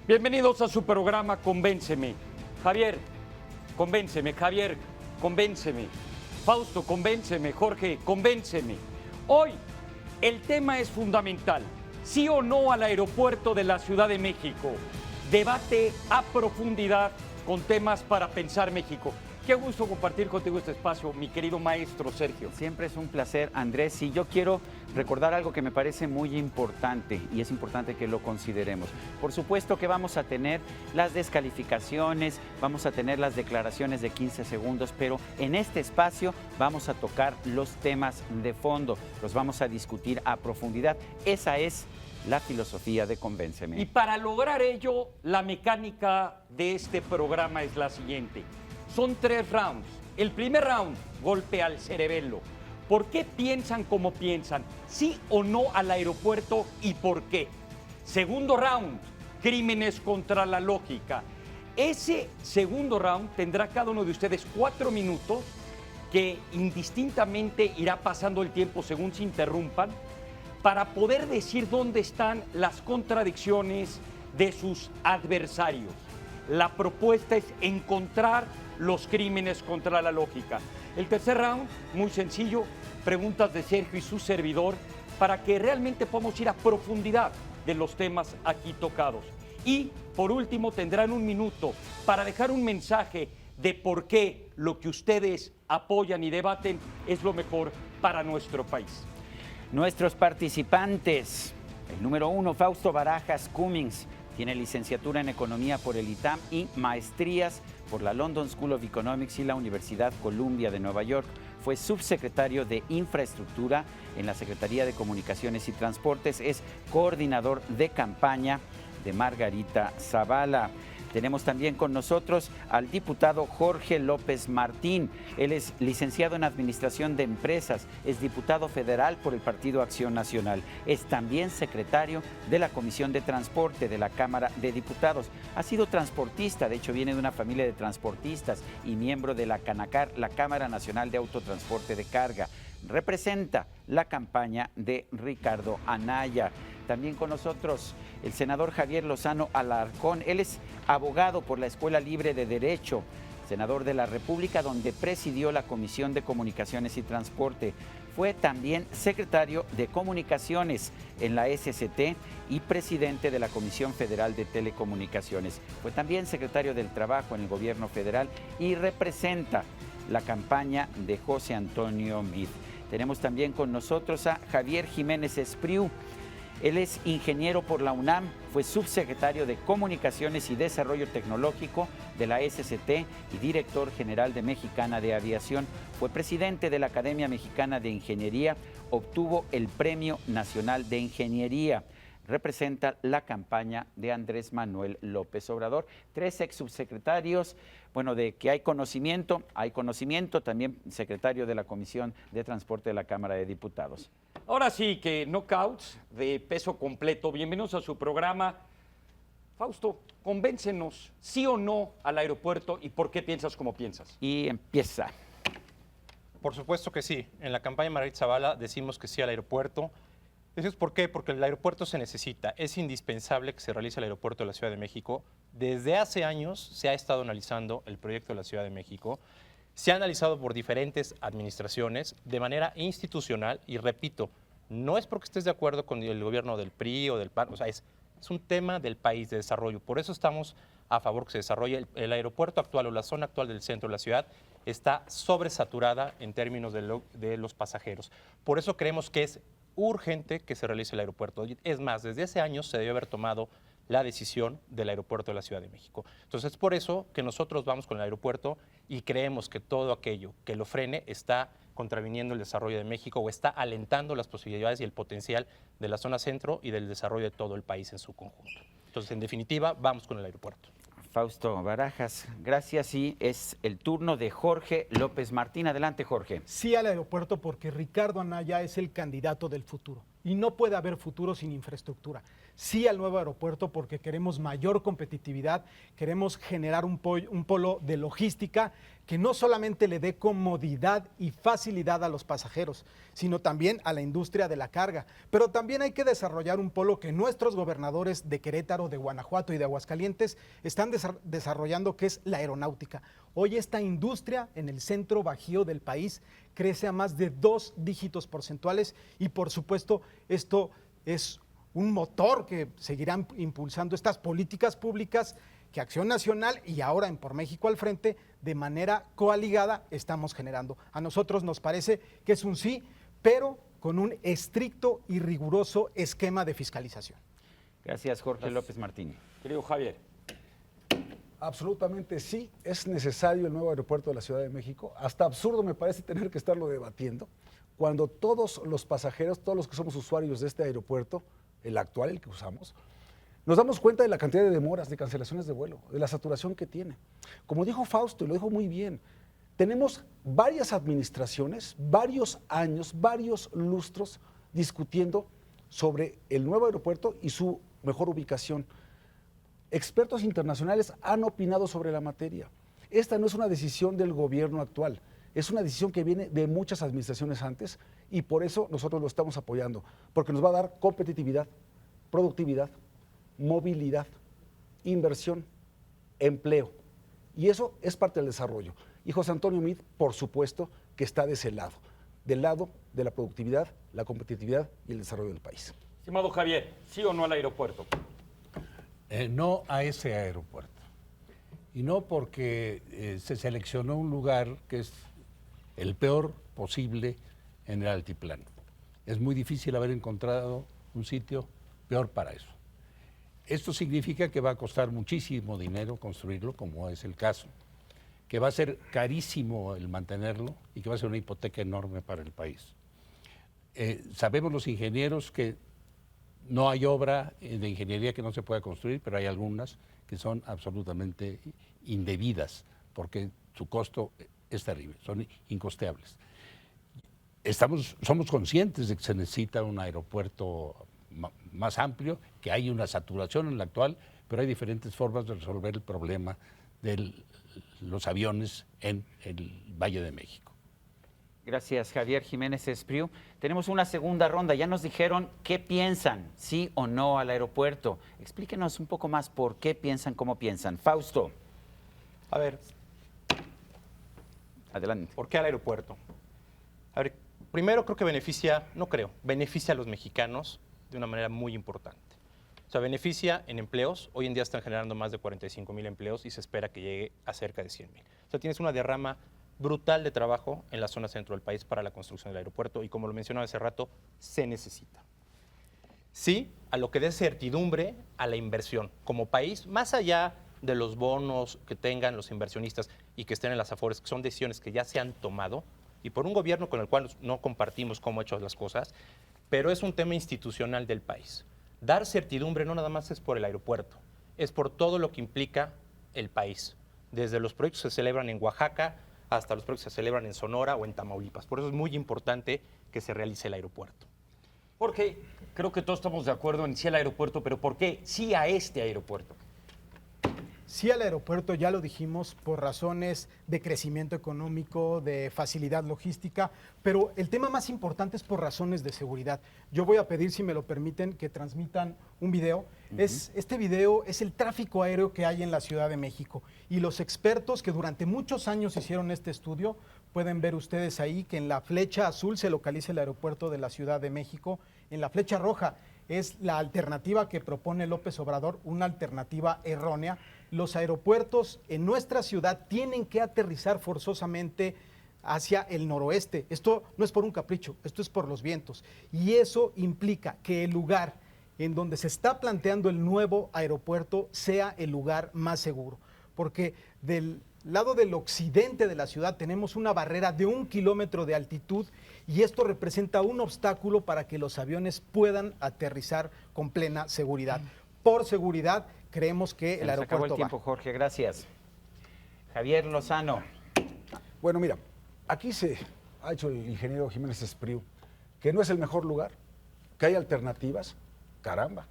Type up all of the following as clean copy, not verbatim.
Bienvenidos a su programa Convénceme. Javier, convénceme. Javier, convénceme. Fausto, convénceme. Jorge, convénceme. Hoy el tema es fundamental. ¿Sí o no al aeropuerto de la Ciudad de México? Debate a profundidad con temas para pensar México. Qué gusto compartir contigo este espacio, mi querido maestro Sergio. Siempre es un placer, Andrés. Y yo quiero recordar algo que me parece muy importante y es importante que lo consideremos. Por supuesto que vamos a tener las descalificaciones, vamos a tener las declaraciones de 15 segundos, pero en este espacio vamos a tocar los temas de fondo, los vamos a discutir a profundidad. Esa es la filosofía de Convénceme. Y para lograr ello, la mecánica de este programa es la siguiente. Son 3 rounds. El primer round, golpe al cerebelo. ¿Por qué piensan como piensan? ¿Sí o no al aeropuerto y por qué? Segundo round, crímenes contra la lógica. Ese segundo round tendrá cada uno de ustedes 4 minutos que indistintamente irá pasando el tiempo según se interrumpan para poder decir dónde están las contradicciones de sus adversarios. La propuesta es encontrar los crímenes contra la lógica. El tercer round, muy sencillo, preguntas de Sergio y su servidor para que realmente podamos ir a profundidad de los temas aquí tocados. Y por último tendrán 1 minuto para dejar un mensaje de por qué lo que ustedes apoyan y debaten es lo mejor para nuestro país. Nuestros participantes, el número 1, Fausto Barajas Cummings, tiene licenciatura en Economía por el ITAM y maestrías por la London School of Economics y la Universidad Columbia de Nueva York. Fue subsecretario de Infraestructura en la Secretaría de Comunicaciones y Transportes. Es coordinador de campaña de Margarita Zavala. Tenemos también con nosotros al diputado Jorge López Martín. Él es licenciado en Administración de Empresas, es diputado federal por el Partido Acción Nacional. Es también secretario de la Comisión de Transporte de la Cámara de Diputados. Ha sido transportista, de hecho viene de una familia de transportistas y miembro de la CANACAR, la Cámara Nacional de Autotransporte de Carga. Representa la campaña de Ricardo Anaya. También con nosotros el senador Javier Lozano Alarcón. Él es abogado por la Escuela Libre de Derecho, senador de la República, donde presidió la Comisión de Comunicaciones y Transporte. Fue también secretario de Comunicaciones en la SCT y presidente de la Comisión Federal de Telecomunicaciones. Fue también secretario del Trabajo en el Gobierno Federal y representa la campaña de José Antonio Meade. Tenemos también con nosotros a Javier Jiménez Espriu. Él es ingeniero por la UNAM, fue subsecretario de Comunicaciones y Desarrollo Tecnológico de la SCT y director general de Mexicana de Aviación. Fue presidente de la Academia Mexicana de Ingeniería, obtuvo el Premio Nacional de Ingeniería. Representa la campaña de Andrés Manuel López Obrador. 3 ex subsecretarios, bueno, de que hay conocimiento, también secretario de la Comisión de Transporte de la Cámara de Diputados. Ahora sí que knockouts de peso completo. Bienvenidos a su programa. Fausto, convéncenos, sí o no al aeropuerto y por qué piensas como piensas. Y empieza. Por supuesto que sí. En la campaña de Margarita Zavala decimos que sí al aeropuerto. ¿Decimos por qué? Porque el aeropuerto se necesita. Es indispensable que se realice el aeropuerto de la Ciudad de México. Desde hace años se ha estado analizando el proyecto de la Ciudad de México. Se ha analizado por diferentes administraciones de manera institucional y repito, no es porque estés de acuerdo con el gobierno del PRI o del PAN, o sea, es un tema del país de desarrollo. Por eso estamos a favor que se desarrolle. El aeropuerto actual o la zona actual del centro de la ciudad está sobresaturada en términos de los pasajeros. Por eso creemos que es urgente que se realice el aeropuerto. Es más, desde hace años se debe haber tomado la decisión del aeropuerto de la Ciudad de México. Entonces, es por eso que nosotros vamos con el aeropuerto y creemos que todo aquello que lo frene está contraviniendo el desarrollo de México o está alentando las posibilidades y el potencial de la zona centro y del desarrollo de todo el país en su conjunto. Entonces, en definitiva, vamos con el aeropuerto. Fausto Barajas, gracias. Y es el turno de Jorge López Martín. Adelante, Jorge. Sí al aeropuerto porque Ricardo Anaya es el candidato del futuro. y no puede haber futuro sin infraestructura. Sí al nuevo aeropuerto porque queremos mayor competitividad, queremos generar un polo de logística que no solamente le dé comodidad y facilidad a los pasajeros, sino también a la industria de la carga. Pero también hay que desarrollar un polo que nuestros gobernadores de Querétaro, de Guanajuato y de Aguascalientes están desarrollando, que es la aeronáutica. Hoy esta industria en el centro bajío del país crece a más de 2 dígitos porcentuales y por supuesto esto es un motor que seguirán impulsando estas políticas públicas que Acción Nacional y ahora en Por México al Frente de manera coaligada estamos generando. A nosotros nos parece que es un sí, pero con un estricto y riguroso esquema de fiscalización. Gracias, Jorge López Martín. Querido Javier. Absolutamente sí, es necesario el nuevo aeropuerto de la Ciudad de México. Hasta absurdo me parece tener que estarlo debatiendo, cuando todos los pasajeros, todos los que somos usuarios de este aeropuerto, el actual, el que usamos, nos damos cuenta de la cantidad de demoras, de cancelaciones de vuelo, de la saturación que tiene. Como dijo Fausto, y lo dijo muy bien, tenemos varias administraciones, varios años, varios lustros discutiendo sobre el nuevo aeropuerto y su mejor ubicación. Expertos internacionales han opinado sobre la materia. Esta no es una decisión del gobierno actual, es una decisión que viene de muchas administraciones antes y por eso nosotros lo estamos apoyando, porque nos va a dar competitividad, productividad, movilidad, inversión, empleo. Y eso es parte del desarrollo. Y José Antonio Meade, por supuesto, que está de ese lado, del lado de la productividad, la competitividad y el desarrollo del país. Estimado Javier, ¿sí o no al aeropuerto? No a ese aeropuerto. Y no porque se seleccionó un lugar que es el peor posible en el altiplano. Es muy difícil haber encontrado un sitio peor para eso. Esto significa que va a costar muchísimo dinero construirlo, como es el caso, que va a ser carísimo el mantenerlo y que va a ser una hipoteca enorme para el país. Sabemos los ingenieros que no hay obra de ingeniería que no se pueda construir, pero hay algunas que son absolutamente indebidas porque su costo es terrible, son incosteables. Somos conscientes de que se necesita un aeropuerto más amplio, que hay una saturación en la actual, pero hay diferentes formas de resolver el problema de los aviones en el Valle de México. Gracias, Javier Jiménez Espriu. Tenemos una segunda ronda. Ya nos dijeron qué piensan, sí o no al aeropuerto. Explíquenos un poco más por qué piensan, cómo piensan. Fausto. A ver, Adelante. ¿por qué al aeropuerto? A ver, primero creo que beneficia a los mexicanos de una manera muy importante. O sea, beneficia en empleos. Hoy en día están generando más de 45,000 empleos y se espera que llegue a cerca de 100,000. O sea, tienes una derrama brutal de trabajo en la zona centro del país para la construcción del aeropuerto y como lo mencionaba hace rato, se necesita. Sí, a lo que dé certidumbre a la inversión. Como país, más allá de los bonos que tengan los inversionistas y que estén en las afores, que son decisiones que ya se han tomado y por un gobierno con el cual no compartimos cómo ha hecho las cosas, pero es un tema institucional del país. Dar certidumbre no nada más es por el aeropuerto, es por todo lo que implica el país. Desde los proyectos que se celebran en Oaxaca hasta los proyectos que se celebran en Sonora o en Tamaulipas. Por eso es muy importante que se realice el aeropuerto. Jorge, creo que todos estamos de acuerdo en sí al aeropuerto, pero ¿por qué sí a este aeropuerto? Sí al aeropuerto, ya lo dijimos, por razones de crecimiento económico, de facilidad logística, pero el tema más importante es por razones de seguridad. Yo voy a pedir, si me lo permiten, que transmitan un video. Este video es el tráfico aéreo que hay en la Ciudad de México y los expertos que durante muchos años hicieron este estudio, pueden ver ustedes ahí que en la flecha azul se localiza el aeropuerto de la Ciudad de México, en la flecha roja es la alternativa que propone López Obrador, una alternativa errónea. Los aeropuertos en nuestra ciudad tienen que aterrizar forzosamente hacia el noroeste. Esto no es por un capricho, esto es por los vientos. Y eso implica que el lugar en donde se está planteando el nuevo aeropuerto sea el lugar más seguro. Porque del lado del occidente de la ciudad tenemos una barrera de 1 kilómetro de altitud y esto representa un obstáculo para que los aviones puedan aterrizar con plena seguridad. Por seguridad, creemos que el aeropuerto acabó el tiempo, Jorge, gracias. Javier Lozano. Bueno, mira, aquí se ha hecho el ingeniero Jiménez Espriu, que no es el mejor lugar que hay alternativas, caramba.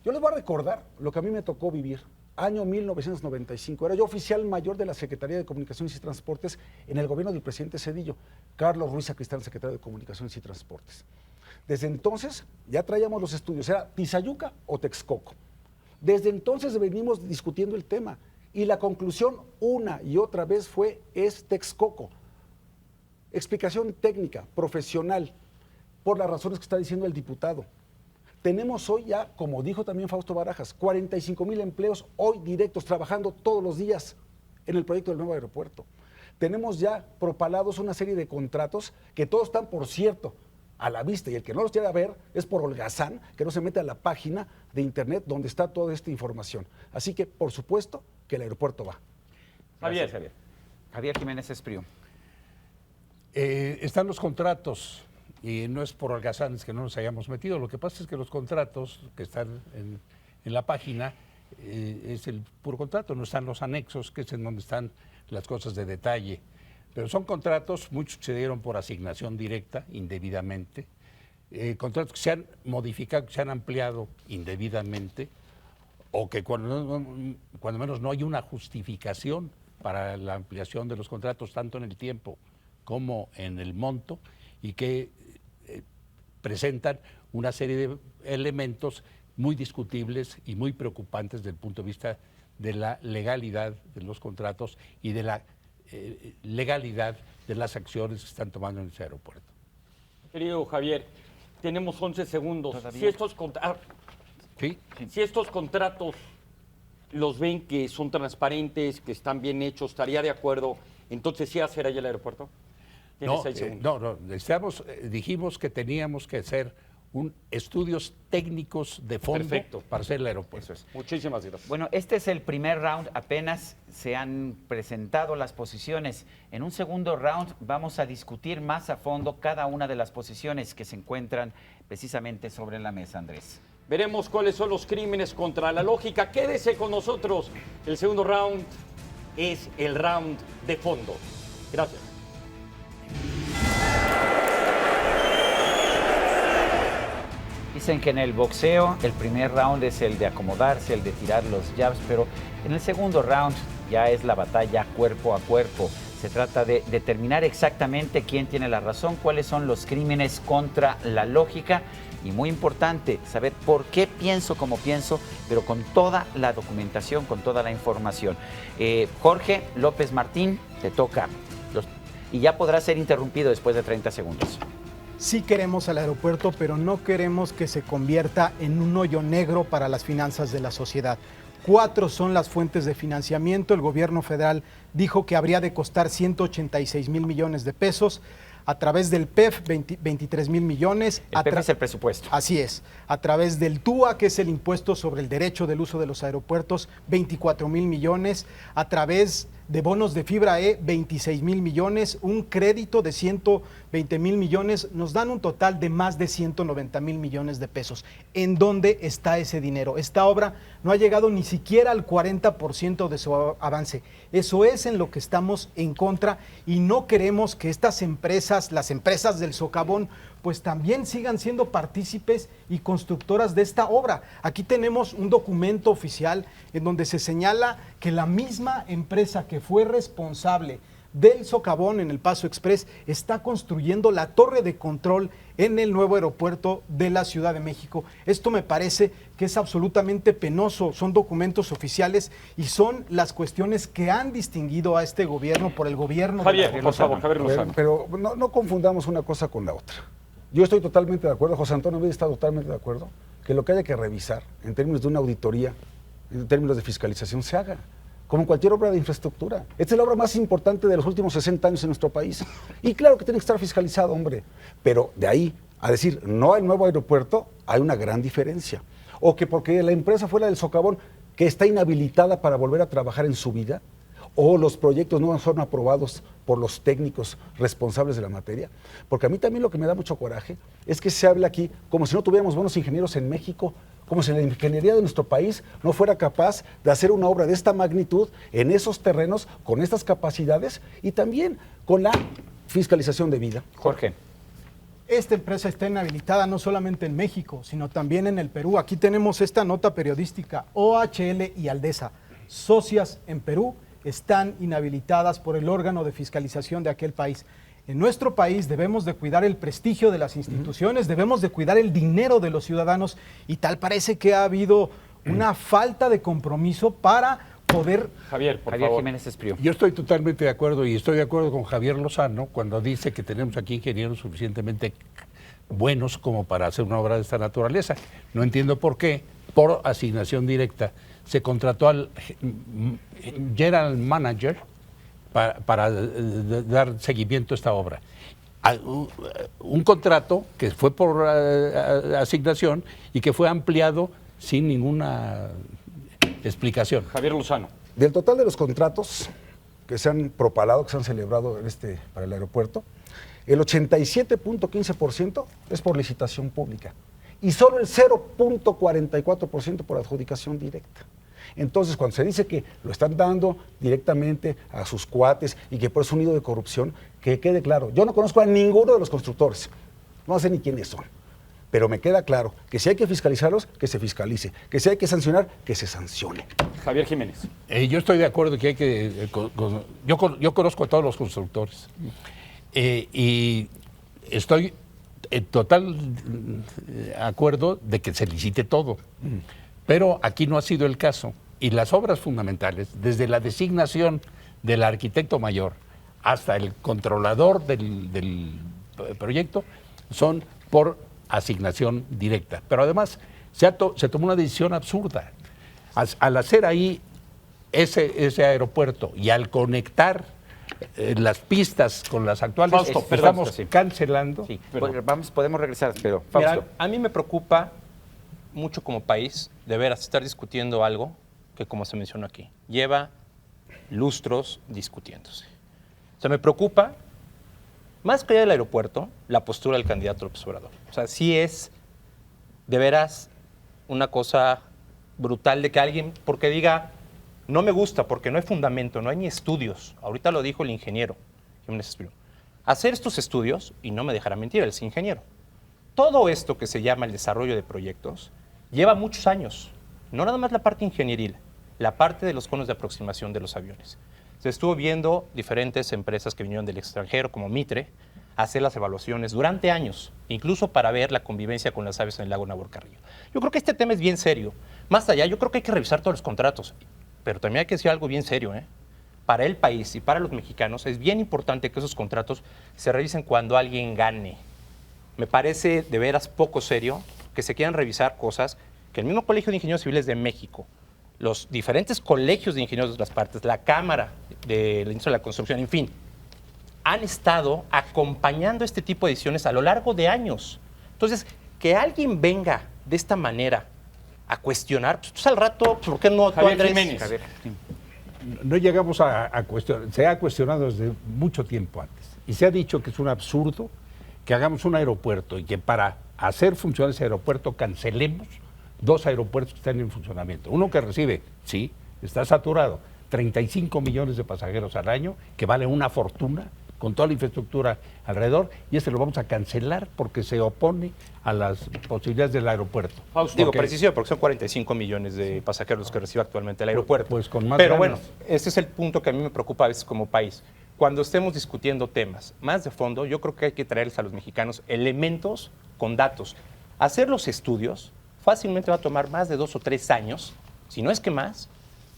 Yo les voy a recordar lo que a mí me tocó vivir. Año 1995. Era yo oficial mayor de la Secretaría de Comunicaciones y Transportes en el gobierno del presidente Zedillo. Carlos Ruiz Sacristán, secretario de Comunicaciones y Transportes. Desde entonces ya traíamos los estudios. ¿Era Tizayuca o Texcoco? Desde entonces venimos discutiendo el tema. Y la conclusión una y otra vez es Texcoco. Explicación técnica, profesional, por las razones que está diciendo el diputado. Tenemos hoy ya, como dijo también Fausto Barajas, 45,000 empleos hoy directos, trabajando todos los días en el proyecto del nuevo aeropuerto. Tenemos ya propalados una serie de contratos que todos están, por cierto, a la vista, y el que no los quiera ver es por holgazán, que no se mete a la página de internet donde está toda esta información. Así que, por supuesto, que el aeropuerto va. Javier. Gracias, Javier Jiménez Espriu. Están los contratos, y no es por holgazanes que no nos hayamos metido. Lo que pasa es que los contratos que están en la página es el puro contrato, no están los anexos, que es en donde están las cosas de detalle. Pero son contratos, muchos se dieron por asignación directa, indebidamente, contratos que se han modificado, que se han ampliado indebidamente, o que cuando menos no hay una justificación para la ampliación de los contratos, tanto en el tiempo como en el monto, y que presentan una serie de elementos muy discutibles y muy preocupantes desde el punto de vista de la legalidad de los contratos y de la legalidad de las acciones que están tomando en ese aeropuerto. Querido Javier, tenemos 11 segundos. Si estos contratos los ven que son transparentes, que están bien hechos, estaría de acuerdo, entonces sí hacer ahí el aeropuerto. Dijimos que teníamos que hacer estudios técnicos de fondo. Perfecto. Para hacer el aeropuerto. Eso es. Muchísimas gracias. Bueno, este es el primer round, apenas se han presentado las posiciones. En un segundo round vamos a discutir más a fondo cada una de las posiciones que se encuentran precisamente sobre la mesa, Andrés. Veremos cuáles son los crímenes contra la lógica. Quédese con nosotros. El segundo round es el round de fondo. Gracias. Dicen que en el boxeo el primer round es el de acomodarse, el de tirar los jabs, pero en el segundo round ya es la batalla cuerpo a cuerpo. Se trata de determinar exactamente quién tiene la razón, cuáles son los crímenes contra la lógica y, muy importante, saber por qué pienso como pienso, pero con toda la documentación, con toda la información. Jorge López Martín, te toca. Y ya podrá ser interrumpido después de 30 segundos. Sí queremos al aeropuerto, pero no queremos que se convierta en un hoyo negro para las finanzas de la sociedad. 4 son las fuentes de financiamiento. El gobierno federal dijo que habría de costar 186,000 millones de pesos. A través del PEF, 23,000 millones. El PEF es el presupuesto. Así es. A través del TUA, que es el impuesto sobre el derecho del uso de los aeropuertos, 24,000 millones. A través de bonos de fibra E, 26,000 millones. Un crédito de 120,000 millones. Nos dan un total de más de 190,000 millones de pesos. ¿En dónde está ese dinero? Esta obra no ha llegado ni siquiera al 40% de su avance. Eso es en lo que estamos en contra y no queremos que estas empresas, las empresas del socavón, pues también sigan siendo partícipes y constructoras de esta obra. Aquí tenemos un documento oficial en donde se señala que la misma empresa que fue responsable del socavón en el Paso Express está construyendo la torre de control en el nuevo aeropuerto de la Ciudad de México. Esto me parece que es absolutamente penoso. Son documentos oficiales y son las cuestiones que han distinguido a este gobierno por el gobierno Javier, de por favor, Javier Lozano. Pero no confundamos una cosa con la otra. Yo estoy totalmente de acuerdo, José Antonio está totalmente de acuerdo, que lo que haya que revisar en términos de una auditoría, en términos de fiscalización, se haga, como cualquier obra de infraestructura. Esta es la obra más importante de los últimos 60 años en nuestro país. Y claro que tiene que estar fiscalizado, hombre, pero de ahí a decir no al nuevo aeropuerto, hay una gran diferencia. O que porque la empresa fuera del socavón, que está inhabilitada para volver a trabajar en su vida, o los proyectos no son aprobados por los técnicos responsables de la materia. Porque a mí también lo que me da mucho coraje es que se habla aquí como si no tuviéramos buenos ingenieros en México, como si la ingeniería de nuestro país no fuera capaz de hacer una obra de esta magnitud en esos terrenos, con estas capacidades y también con la fiscalización debida. Jorge. esta empresa está inhabilitada no solamente en México, sino también en el Perú. Aquí tenemos esta nota periodística. OHL y Aldesa, socias en Perú, están inhabilitadas por el órgano de fiscalización de aquel país. En nuestro país debemos de cuidar el prestigio de las instituciones, debemos de cuidar el dinero de los ciudadanos, y tal parece que ha habido una falta de compromiso para poder... Javier, por Javier favor. Jiménez Espriu. Yo estoy totalmente de acuerdo y estoy de acuerdo con Javier Lozano cuando dice que tenemos aquí ingenieros suficientemente buenos como para hacer una obra de esta naturaleza. No entiendo por qué, por asignación directa, se contrató al general manager para dar seguimiento a esta obra. Un contrato que fue por asignación y que fue ampliado sin ninguna explicación. Javier Lozano. Del total de los contratos que se han propalado, que se han celebrado para el aeropuerto, el 87.15% es por licitación pública y solo el 0.44% por adjudicación directa. Entonces, cuando se dice que lo están dando directamente a sus cuates y que por eso es un nido de corrupción, que quede claro, yo no conozco a ninguno de los constructores, no sé ni quiénes son, pero me queda claro que si hay que fiscalizarlos, que se fiscalice, que si hay que sancionar, que se sancione. Javier Jiménez. Yo estoy de acuerdo que hay que... yo conozco a todos los constructores y estoy en total acuerdo de que se licite todo, pero aquí no ha sido el caso. Y las obras fundamentales, desde la designación del arquitecto mayor hasta el controlador del proyecto, son por asignación directa. Pero además se tomó una decisión absurda. Al hacer ahí ese aeropuerto y al conectar las pistas con las actuales, Fausto, perdón, estamos sí. cancelando. Sí, podemos regresar, pero Fausto. Mira, a mí me preocupa mucho como país, de veras, estar discutiendo algo que, como se mencionó aquí, lleva lustros discutiéndose. O sea, me preocupa, más que allá del aeropuerto, la postura del candidato López Obrador. O sea, sí es, de veras, una cosa brutal de que alguien, porque diga, no me gusta, porque no hay fundamento, no hay ni estudios. Ahorita lo dijo el ingeniero Jiménez Espriu. Hacer estos estudios, y no me dejará mentir, él es ingeniero. Todo esto que se llama el desarrollo de proyectos lleva muchos años. No nada más la parte ingenieril, la parte de los conos de aproximación de los aviones. Se estuvo viendo diferentes empresas que vinieron del extranjero, como Mitre, hacer las evaluaciones durante años, incluso para ver la convivencia con las aves en el lago Nabor Carrillo. Yo creo que este tema es bien serio. Más allá, yo creo que hay que revisar todos los contratos, pero también hay que decir algo bien serio, ¿eh? Para el país y para los mexicanos es bien importante que esos contratos se revisen cuando alguien gane. Me parece de veras poco serio que se quieran revisar cosas que el mismo Colegio de Ingenieros Civiles de México, los diferentes colegios de ingenieros de otras partes, la Cámara de la Industria de la Construcción, en fin, han estado acompañando este tipo de decisiones a lo largo de años. Entonces, que alguien venga de esta manera a cuestionar, pues al rato, ¿por qué no tú, Javier Andrés? Jiménez. Javier. No llegamos a cuestionar, se ha cuestionado desde mucho tiempo antes y se ha dicho que es un absurdo que hagamos un aeropuerto y que para hacer funcionar ese aeropuerto cancelemos 2 aeropuertos que están en funcionamiento. Uno que recibe, sí, está saturado, 35 millones de pasajeros al año, que vale una fortuna con toda la infraestructura alrededor, y ese lo vamos a cancelar porque se opone a las posibilidades del aeropuerto. Fausto. Digo, Porque- preciso, porque son 45 millones de pasajeros los que recibe actualmente el aeropuerto. Pues con más Pero ganas. bueno, ese es el punto que a mí me preocupa a veces como país. Cuando estemos discutiendo temas más de fondo, yo creo que hay que traerles a los mexicanos elementos con datos. Hacer los estudios fácilmente va a tomar más de 2 o 3 años, si no es que más,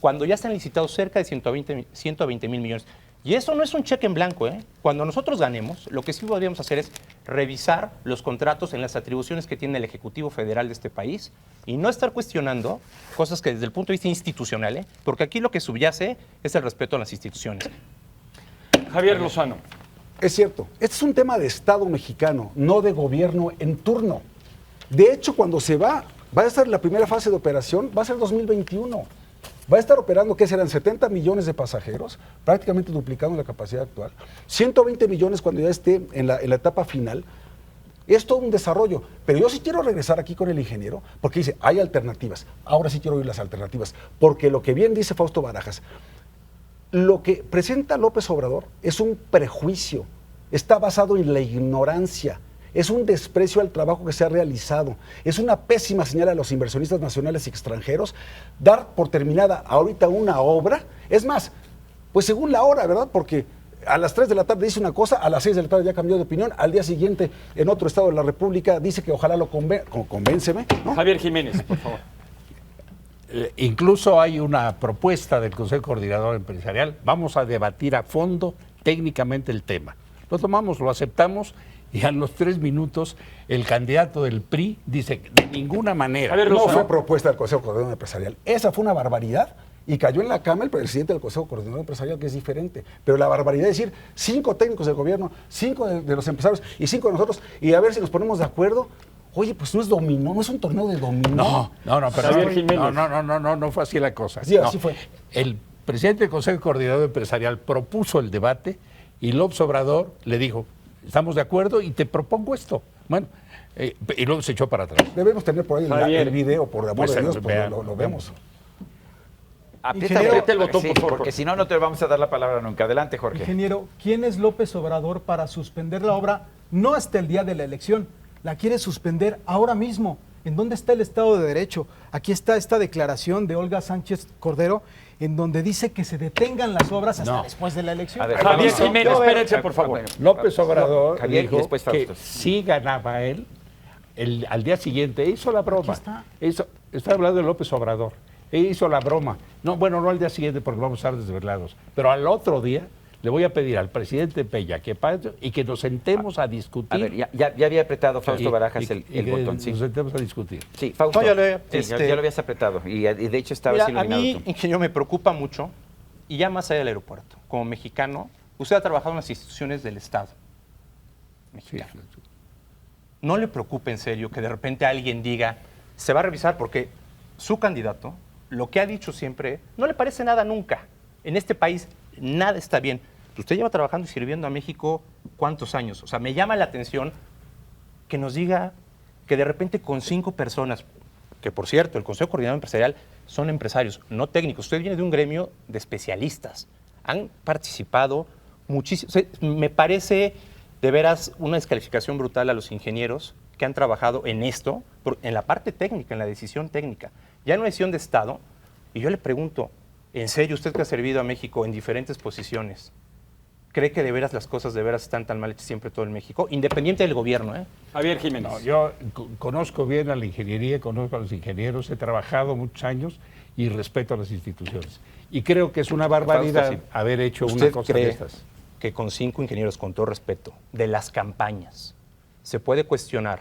cuando ya están licitados cerca de 120 mil millones. Y eso no es un cheque en blanco, ¿eh? Cuando nosotros ganemos, lo que sí podríamos hacer es revisar los contratos en las atribuciones que tiene el Ejecutivo Federal de este país y no estar cuestionando cosas que desde el punto de vista institucional, ¿eh? Porque aquí lo que subyace es el respeto a las instituciones. Javier Lozano. Es cierto, este es un tema de Estado mexicano, no de gobierno en turno. De hecho, cuando se va a estar la primera fase de operación, va a ser 2021. Va a estar operando, ¿qué serán? 70 millones de pasajeros, prácticamente duplicando la capacidad actual. 120 millones cuando ya esté en la etapa final. Es todo un desarrollo. Pero yo sí quiero regresar aquí con el ingeniero, porque dice, hay alternativas. Ahora sí quiero oír las alternativas. Porque lo que bien dice Fausto Barajas, lo que presenta López Obrador es un prejuicio. Está basado en la ignorancia. Es un desprecio al trabajo que se ha realizado. Es una pésima señal a los inversionistas nacionales y extranjeros dar por terminada ahorita una obra. Es más, pues según la hora, ¿verdad? Porque a las 3 de la tarde dice una cosa, a las 6 de la tarde ya cambió de opinión, al día siguiente en otro estado de la República dice que ojalá lo convénceme, ¿no? Javier Jiménez, por favor. Incluso hay una propuesta del Consejo Coordinador Empresarial. Vamos a debatir a fondo técnicamente el tema. Lo tomamos, lo aceptamos y a los 3 minutos el candidato del PRI dice de ninguna manera. A ver, No Lozano. fue propuesta del Consejo Coordinador Empresarial. Esa fue una barbaridad y cayó en la cama el presidente del Consejo Coordinador Empresarial, que es diferente. Pero la barbaridad es decir, 5 técnicos del gobierno, 5 de los empresarios y 5 de nosotros, y a ver si nos ponemos de acuerdo. Oye, pues no es dominó, no es un torneo de dominó. No, pero Javier Jiménez. no fue así la cosa. Sí, No. así fue. El presidente del Consejo Coordinador Empresarial propuso el debate y López Obrador le dijo, estamos de acuerdo y te propongo esto. Bueno, y luego se echó para atrás. Debemos tener por ahí Javier. el video, por amor Pues, de Dios, pues vean, lo vemos. Ingeniero, aprieta el botón, sí, por favor. porque si no, no te vamos a dar la palabra nunca. Adelante, Jorge. Ingeniero, ¿quién es López Obrador para suspender la obra no hasta el día de la elección? La quiere suspender ahora mismo. ¿En dónde está el Estado de Derecho? Aquí está esta declaración de Olga Sánchez Cordero, en donde dice que se detengan las obras hasta después de la elección. A ver, Javier Fausto. Jiménez, espérense, por favor. López Obrador Javier, y dijo después que Fausto. sí ganaba él, al día siguiente hizo la broma. Está hablando de López Obrador. Hizo la broma. No, bueno, no al día siguiente porque vamos a estar desvelados. Pero al otro día le voy a pedir al presidente Peña que pase y que nos sentemos a discutir. A ver, ya había apretado Fausto Y- Barajas y- el y que botón, sí. Nos sentemos a discutir. Sí, Fausto. No, ya lo- Sí, ya lo habías apretado y de hecho estabas Mira, a iluminado mí, tú. ingeniero, me preocupa mucho, y ya más allá del aeropuerto, como mexicano, usted ha trabajado en las instituciones del Estado Sí, mexicano. sí. No le preocupe en serio que de repente alguien diga, se va a revisar porque su candidato, lo que ha dicho siempre, no le parece nada nunca. En este país nada está bien. Usted lleva trabajando y sirviendo a México ¿cuántos años? O sea, me llama la atención que nos diga que de repente con 5 personas, que por cierto, el Consejo Coordinador Empresarial son empresarios, no técnicos. Usted viene de un gremio de especialistas. Han participado muchísimo. O sea, me parece de veras una descalificación brutal a los ingenieros que han trabajado en esto, en la parte técnica, en la decisión técnica. Ya en una decisión de Estado, y yo le pregunto, ¿en serio usted que ha servido a México en diferentes posiciones, cree que de veras las cosas de veras están tan mal hechas siempre todo en México? Independiente del gobierno, ¿eh? Javier Jiménez. No, yo conozco bien a la ingeniería, conozco a los ingenieros, he trabajado muchos años y respeto a las instituciones. Y creo que es una barbaridad Fausto, sí. haber hecho una ¿Usted cosa de cree estas. que con 5 ingenieros, con todo respeto, de las campañas, se puede cuestionar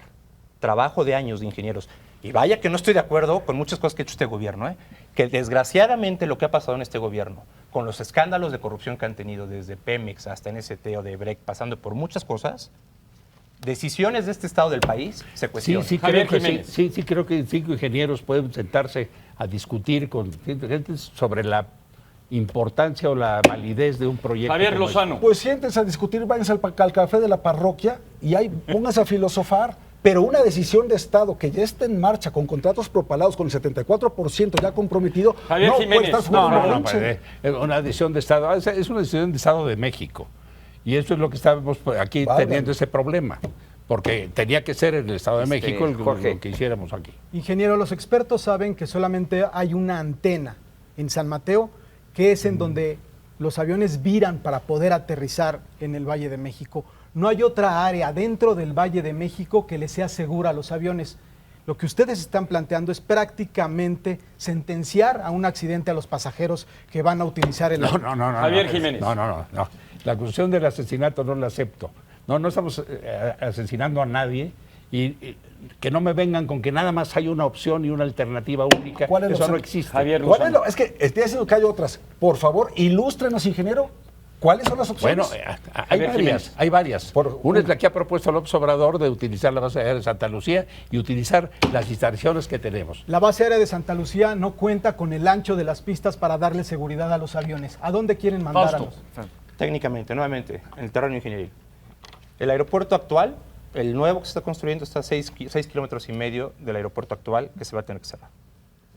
trabajo de años de ingenieros? Y vaya que no estoy de acuerdo con muchas cosas que ha hecho este gobierno, ¿eh? Que desgraciadamente lo que ha pasado en este gobierno, con los escándalos de corrupción que han tenido desde Pemex hasta NST o de Brecht, pasando por muchas cosas, decisiones de este estado del país se Sí, cuestionan. sí, Javier creo que Jiménez. sí, creo que 5 ingenieros pueden sentarse a discutir con gente sobre la importancia o la validez de un proyecto. Javier como Lozano. Pues siéntense a discutir, váyanse al café de la parroquia y ahí pónganse a filosofar. Pero una decisión de Estado que ya esté en marcha con contratos propalados con el 74% ya comprometido, Javier no Jiménez. puede estar No, jugando no, no, berrinche. una decisión de Estado, es una decisión de Estado de México. Y eso es lo que estamos aquí Válgame. teniendo ese problema. Porque tenía que ser el Estado de México Jorge. lo que hiciéramos aquí. Ingeniero, los expertos saben que solamente hay una antena en San Mateo, que es en donde los aviones viran para poder aterrizar en el Valle de México. No hay otra área dentro del Valle de México que les sea segura a los aviones. Lo que ustedes están planteando es prácticamente sentenciar a un accidente a los pasajeros que van a utilizar el avión. No. Javier Jiménez. No. La acusación del asesinato no la acepto. No estamos asesinando a nadie y que no me vengan con que nada más hay una opción y una alternativa única. ¿Cuál es la Eso no opción? existe. Javier ¿Cuál es Lozano. es que estoy diciendo que hay otras. Por favor, ilústrenos, ingeniero. ¿Cuáles son las opciones? Bueno, Javier Jiménez. hay varias. Por- Una es la que ha propuesto López Obrador de utilizar la base aérea de Santa Lucía y utilizar las instalaciones que tenemos. La base aérea de Santa Lucía no cuenta con el ancho de las pistas para darle seguridad a los aviones. ¿A dónde quieren mandar Fausto. a los? Técnicamente, nuevamente, en el terreno ingenieril. El aeropuerto actual, el nuevo que se está construyendo, está a 6 kilómetros y medio del aeropuerto actual que se va a tener que cerrar.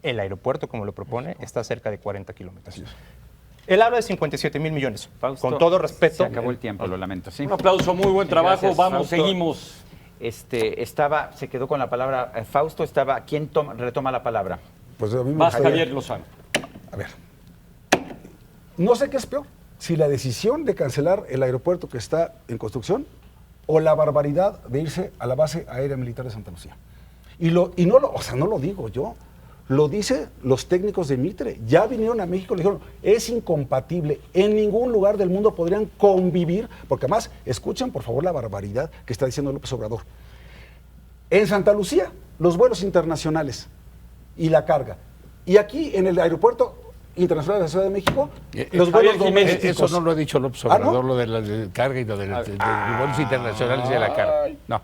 El aeropuerto, como lo propone, está cerca de 40 kilómetros. Él habla de 57,000 millones. Fausto, Con todo respeto. Se acabó el tiempo, lo lamento. ¿sí? Un aplauso, muy buen trabajo. Gracias, Vamos, Fausto. seguimos. se quedó con la palabra Fausto, ¿quién retoma la palabra? Pues a mí me Más gustaría- Javier Lozano. A ver, no sé qué es peor, si la decisión de cancelar el aeropuerto que está en construcción o la barbaridad de irse a la base aérea militar de Santa Lucía. No lo digo yo, lo dicen los técnicos de Mitre. Ya vinieron a México y le dijeron, es incompatible, en ningún lugar del mundo podrían convivir, porque además, escuchen por favor la barbaridad que está diciendo López Obrador. En Santa Lucía, los vuelos internacionales y la carga. Y aquí en el aeropuerto internacional de la Ciudad de México, los vuelos Javier Jiménez, domésticos. Eso no lo ha dicho López ¿Ah, Obrador, no? lo de la carga y lo de los vuelos internacionales y de la carga. No.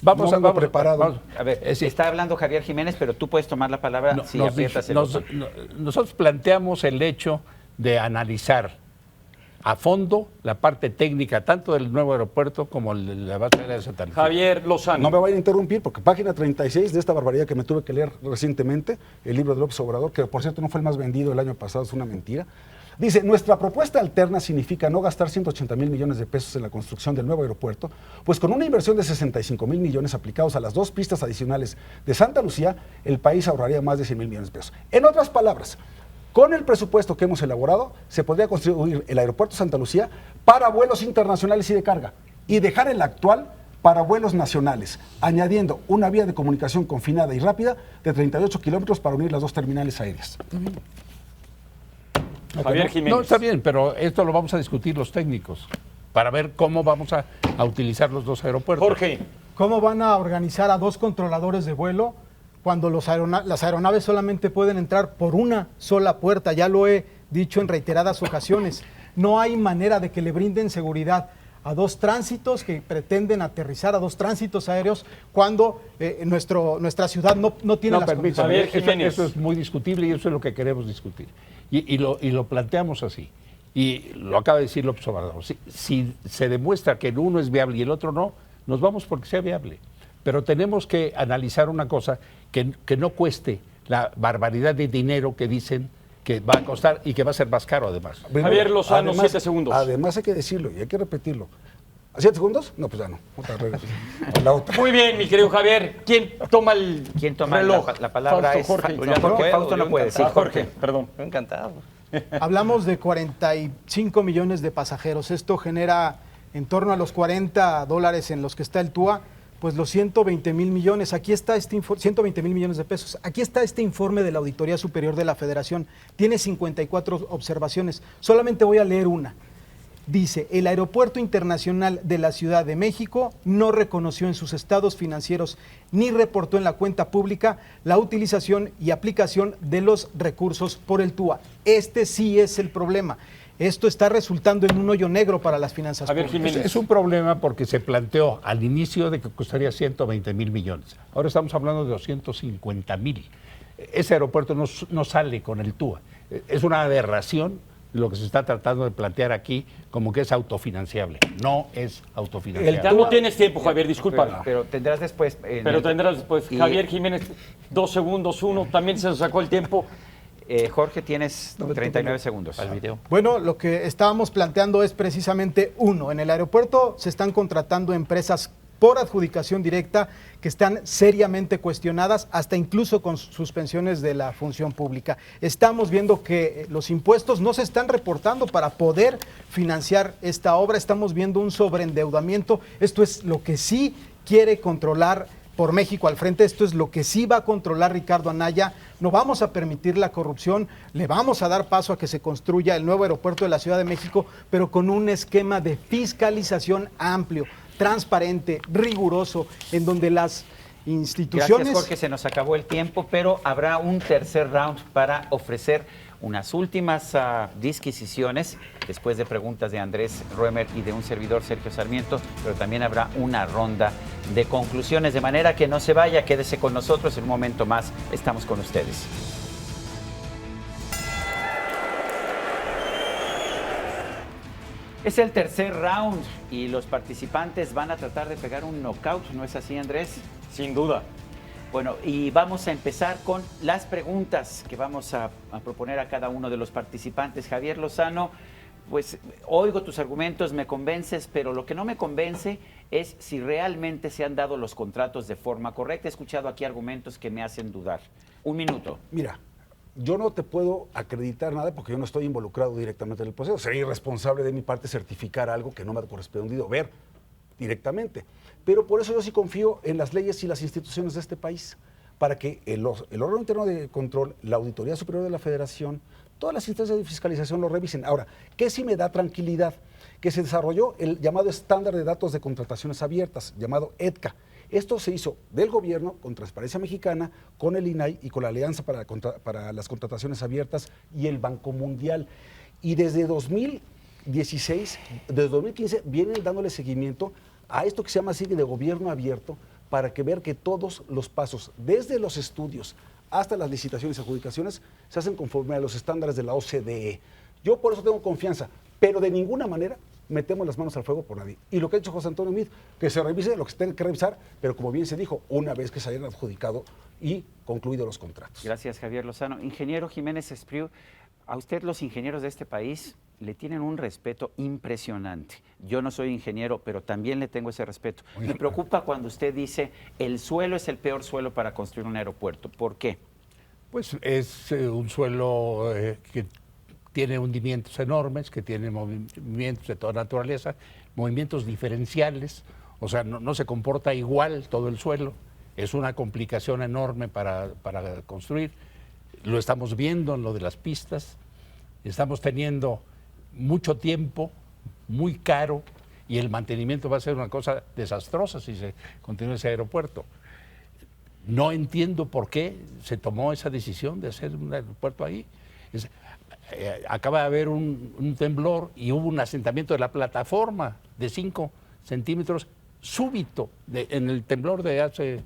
Vamos No a vengo preparado. A ver, sí. está hablando Javier Jiménez, pero tú puedes tomar la palabra No, si nos aprietas dije- el nos- botón. no- nosotros planteamos el hecho de analizar a fondo la parte técnica tanto del nuevo aeropuerto como de la base aérea de Santa Lucía. Javier Lozano. No me vayan a interrumpir, porque página 36 de esta barbaridad que me tuve que leer recientemente, el libro de López Obrador, que por cierto no fue el más vendido el año pasado, es una mentira. Dice, nuestra propuesta alterna significa no gastar 180,000 millones de pesos en la construcción del nuevo aeropuerto, pues con una inversión de 65,000 millones aplicados a las 2 pistas adicionales de Santa Lucía, el país ahorraría más de 100,000 millones de pesos. En otras palabras, con el presupuesto que hemos elaborado, se podría construir el aeropuerto Santa Lucía para vuelos internacionales y de carga, y dejar el actual para vuelos nacionales, añadiendo una vía de comunicación confinada y rápida de 38 kilómetros para unir las 2 terminales aéreas. Javier Jiménez. No, está bien, pero esto lo vamos a discutir los técnicos para ver cómo vamos a utilizar los dos aeropuertos. Jorge. ¿Cómo van a organizar a 2 controladores de vuelo cuando las aeronaves solamente pueden entrar por una sola puerta? Ya lo he dicho en reiteradas ocasiones. No hay manera de que le brinden seguridad a 2 tránsitos que pretenden aterrizar, a 2 tránsitos aéreos, cuando nuestra ciudad no tiene las permítame, Javier condiciones. Jiménez. eso es muy discutible y eso es lo que queremos discutir. Y lo planteamos así. Y lo acaba de decir López Obrador. Si se demuestra que el uno es viable y el otro no, nos vamos porque sea viable. Pero tenemos que analizar una cosa que no cueste la barbaridad de dinero que dicen que va a costar y que va a ser más caro además. Javier Lozano, 7 segundos. Además hay que decirlo y hay que repetirlo. ¿7 segundos? No, pues ya no. Otra vez. La otra. Muy bien, mi querido Javier. ¿Quién toma el ¿Quién toma reloj? la palabra? Fausto, Es Jorge. Fa- no, porque Fausto no puede. Sí, Jorge, perdón. Yo encantado. Hablamos de 45 millones de pasajeros. Esto genera en torno a los $40 en los que está el TUA, pues los 120,000 millones. Aquí está 120,000 millones de pesos. Aquí está este informe de la Auditoría Superior de la Federación. Tiene 54 observaciones. Solamente voy a leer una. Dice, el Aeropuerto Internacional de la Ciudad de México no reconoció en sus estados financieros ni reportó en la cuenta pública la utilización y aplicación de los recursos por el TUA. Este sí es el problema. Esto está resultando en un hoyo negro para las finanzas Javier públicas. Jiménez. Es un problema porque se planteó al inicio de que costaría 120,000 millones. Ahora estamos hablando de 250,000. Ese aeropuerto no sale con el TUA. Es una aberración lo que se está tratando de plantear aquí como que es autofinanciable. No es autofinanciable. Ya no tienes tiempo, Javier, disculpa. Pero tendrás después. Pero tendrás después. Y- Javier Jiménez, 2 segundos, 1. También se nos sacó el tiempo. Jorge, tienes 39 segundos. Al video. Bueno, lo que estábamos planteando es precisamente uno. En el aeropuerto se están contratando empresas por adjudicación directa que están seriamente cuestionadas, hasta incluso con suspensiones de la función pública. Estamos viendo que los impuestos no se están reportando para poder financiar esta obra. Estamos viendo un sobreendeudamiento. Esto es lo que sí quiere controlar por México al frente. Esto es lo que sí va a controlar Ricardo Anaya. No vamos a permitir la corrupción, le vamos a dar paso a que se construya el nuevo aeropuerto de la Ciudad de México, pero con un esquema de fiscalización amplio, transparente, riguroso, en donde las instituciones... Gracias, Jorge, se nos acabó el tiempo, pero habrá un tercer round para ofrecer unas últimas disquisiciones después de preguntas de Andrés Roemer y de un servidor, Sergio Sarmiento, pero también habrá una ronda de conclusiones, de manera que no se vaya, quédese con nosotros, en un momento más estamos con ustedes. Es el tercer round y los participantes van a tratar de pegar un knockout, ¿no es así, Andrés? Sin duda. Bueno, y vamos a empezar con las preguntas que vamos a proponer a cada uno de los participantes. Javier Lozano, pues oigo tus argumentos, me convences, pero lo que no me convence es si realmente se han dado los contratos de forma correcta. He escuchado aquí argumentos que me hacen dudar. Un minuto. Mira, yo no te puedo acreditar nada porque yo no estoy involucrado directamente en el proceso. Sería irresponsable de mi parte certificar algo que no me ha correspondido ver directamente. Pero por eso yo sí confío en las leyes y las instituciones de este país, para que el órgano interno de control, la Auditoría Superior de la Federación, todas las instancias de fiscalización lo revisen. Ahora, ¿qué sí me da tranquilidad? Que se desarrolló el llamado estándar de datos de contrataciones abiertas, llamado EDCA. Esto se hizo del gobierno, con Transparencia Mexicana, con el INAI y con la Alianza para las Contrataciones Abiertas y el Banco Mundial. Y desde 2016, desde 2015, vienen dándole seguimiento a esto que se llama así de gobierno abierto, para que ver que todos los pasos, desde los estudios hasta las licitaciones y adjudicaciones, se hacen conforme a los estándares de la OCDE. Yo por eso tengo confianza, pero de ninguna manera metemos las manos al fuego por nadie. Y lo que ha dicho José Antonio Meade, que se revise lo que se tenga que revisar, pero como bien se dijo, una vez que se hayan adjudicado y concluido los contratos. Gracias, Javier Lozano. Ingeniero Jiménez Espriu, a usted los ingenieros de este país le tienen un respeto impresionante. Yo no soy ingeniero, pero también le tengo ese respeto. Me preocupa cuando usted dice el suelo es el peor suelo para construir un aeropuerto. ¿Por qué? Pues es un suelo que tiene hundimientos enormes, que tiene movimientos de toda naturaleza, movimientos diferenciales, o sea, no se comporta igual todo el suelo. Es una complicación enorme para construir. Lo estamos viendo en lo de las pistas. Estamos teniendo mucho tiempo, muy caro, y el mantenimiento va a ser una cosa desastrosa si se continúa ese aeropuerto. No entiendo por qué se tomó esa decisión de hacer un aeropuerto ahí. Acaba de haber un temblor y hubo un asentamiento de la plataforma de 5 centímetros súbito en el temblor de hace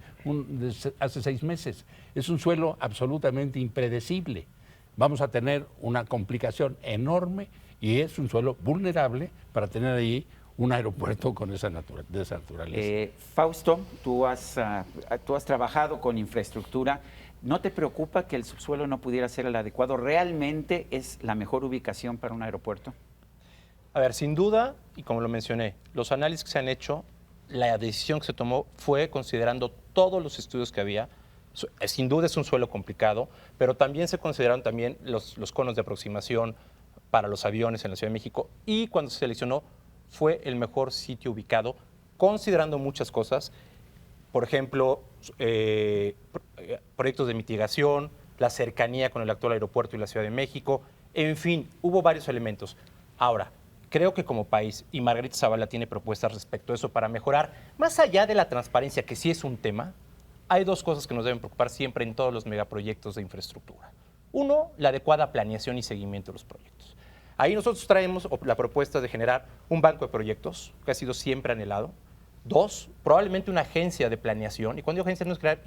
6 meses. Es un suelo absolutamente impredecible. Vamos a tener una complicación enorme y es un suelo vulnerable para tener ahí un aeropuerto con de esa naturaleza. Fausto, tú has trabajado con infraestructura. ¿No te preocupa que el subsuelo no pudiera ser el adecuado? ¿Realmente es la mejor ubicación para un aeropuerto? A ver, sin duda, y como lo mencioné, los análisis que se han hecho, la decisión que se tomó fue considerando todos los estudios que había. Sin duda es un suelo complicado, pero también se consideraron también los conos de aproximación para los aviones en la Ciudad de México, y cuando se seleccionó fue el mejor sitio ubicado, considerando muchas cosas, por ejemplo, proyectos de mitigación, la cercanía con el actual aeropuerto y la Ciudad de México, en fin, hubo varios elementos. Ahora, creo que como país, y Margarita Zavala tiene propuestas respecto a eso para mejorar, más allá de la transparencia, que sí es un tema, hay dos cosas que nos deben preocupar siempre en todos los megaproyectos de infraestructura. Uno, la adecuada planeación y seguimiento de los proyectos. Ahí nosotros traemos la propuesta de generar un banco de proyectos, que ha sido siempre anhelado. Dos, probablemente una agencia de planeación. Y cuando digo agencia no es crear